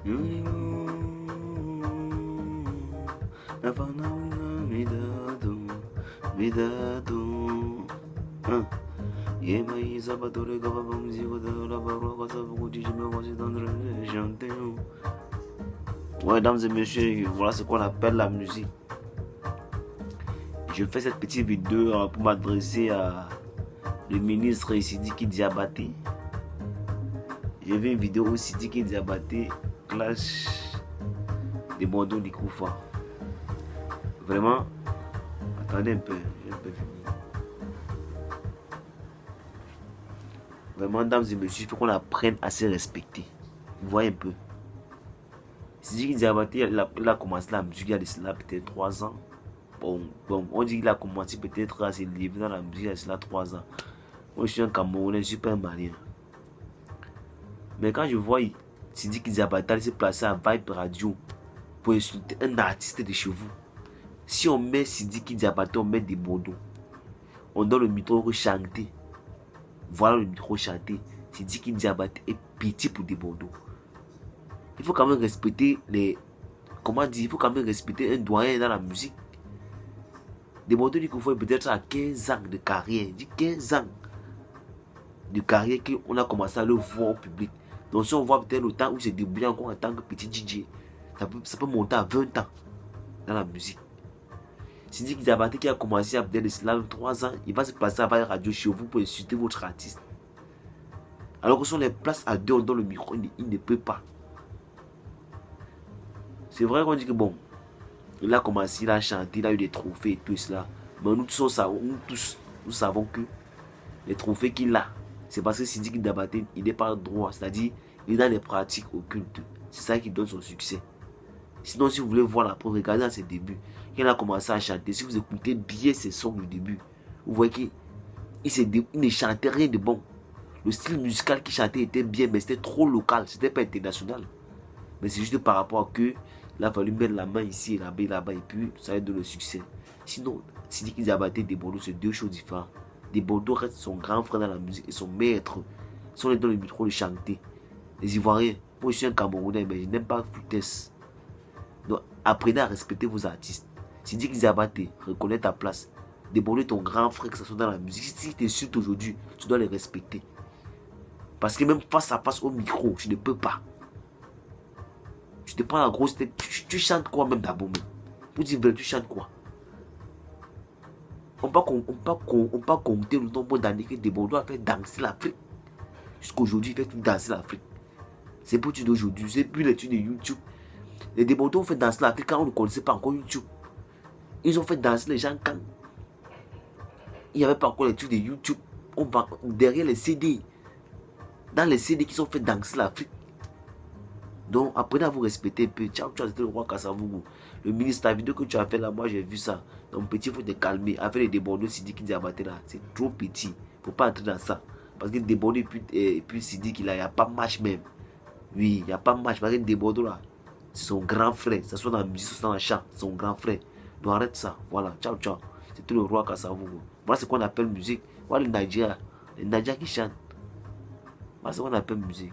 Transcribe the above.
Ouais, dames et messieurs, voilà ce qu'on appelle la musique. Je fais cette petite vidéo pour m'adresser à le ministre Sidiki Diabaté. J'ai vu une vidéo où Sidiki Diabaté clash des bandeaux du Koufa. Vraiment, attendez un peu, j'ai un peu fini. Vraiment, dames et messieurs, il faut qu'on apprenne à se respecter. Vous voyez un peu. Sidiki Diabaté, il a commencé la musique il y a de cela peut-être 3 ans. Bon, on dit qu'il a commencé peut-être à se livrer dans la musique il y a de cela 3 ans. Moi, je suis un Camerounais, je suis pas un Malien. Mais quand je vois Sidiki Diabaté se placer à Vibe Radio pour insulter un artiste de chez vous, si on met Sidiki Diabaté, on met des bandeaux, on donne le micro chanter. Voilà le micro chanter. Sidiki Diabaté est petit pour des bandeaux. Il faut quand même respecter les. Comment dire? Il faut quand même respecter un doyen dans la musique. Des bandeaux du Koufa peut-être à 15 ans de carrière. Dit 15 ans de carrière qu'on a commencé à le voir au public. Donc si on voit peut-être le temps où il s'est débrouillé encore en tant que petit DJ, ça peut monter à 20 ans dans la musique. Sidiki Diabaté qui a commencé à peut-être cela 3 ans, il va se placer à la radio chez vous pour insulter votre artiste. Alors que si on les place à deux dans le micro, il ne peut pas. C'est vrai qu'on dit que bon, il a commencé, il a chanté, il a eu des trophées et tout cela. Mais nous tous savons que les trophées qu'il a, c'est parce que Sidiki Diabaté, il n'est pas droit. C'est-à-dire, il est dans les pratiques occultes. C'est ça qui donne son succès. Sinon, si vous voulez voir la preuve, regardez à ses débuts. Quand il a commencé à chanter, si vous écoutez bien ses sons du début, vous voyez qu'il ne chantait rien de bon. Le style musical qu'il chantait était bien, mais c'était trop local. C'était pas international. Mais c'est juste par rapport à que il a fallu mettre la main ici et là-bas, et puis ça a donné le succès. Sinon, Sidiki Diabaté et Desbordeaux, c'est deux choses différentes. Desbordeaux reste son grand frère dans la musique et son maître. Si on est dans le micro de chanter, les Ivoiriens, moi je suis un Camerounais, mais je n'aime pas foutaise. Donc apprenez à respecter vos artistes. Sidiki Diabaté, reconnais ta place. Desbordeaux est ton grand frère, que ce soit dans la musique. Si tu t'insultes aujourd'hui, tu dois les respecter. Parce que même face à face au micro, je ne peux pas. Tu te prends la grosse tête, tu chantes quoi même d'abord même? Pour dire vrai, tu chantes quoi? On peut pas compter le nombre d'années que Desbordeaux a fait danser l'Afrique. Jusqu'aujourd'hui, il fait tout danser l'Afrique. C'est pour tu d'aujourd'hui, c'est plus l'étude de YouTube. Les Desbordeaux ont fait danser l'Afrique quand on ne connaissait pas encore YouTube. Ils ont fait danser les gens quand il n'y avait pas encore l'étude de YouTube. On va derrière les CD. Dans les CD qui sont fait danser l'Afrique. Donc apprenez à vous respecter un peu. Ciao, c'était le roi Kassavougou. Le ministre, la vidéo que tu as fait là, moi j'ai vu ça. Donc petit, il faut te calmer. Avec les Desbordeaux, Sidiki Diabaté là, c'est trop petit. Il ne faut pas entrer dans ça. Parce que Desbordeaux et puis Sidiki là, il n'y a pas de match même. Oui, il n'y a pas de match. Parce que Desbordeaux là, c'est son grand frère. Que ce soit dans la musique, soit dans le chant, c'est son grand frère. Donc arrête ça. Voilà, ciao. C'était le roi Kassavougou. Voilà ce qu'on appelle musique. Voilà le Nigeria. Les Nigeria qui chantent. Voilà ce qu'on appelle musique.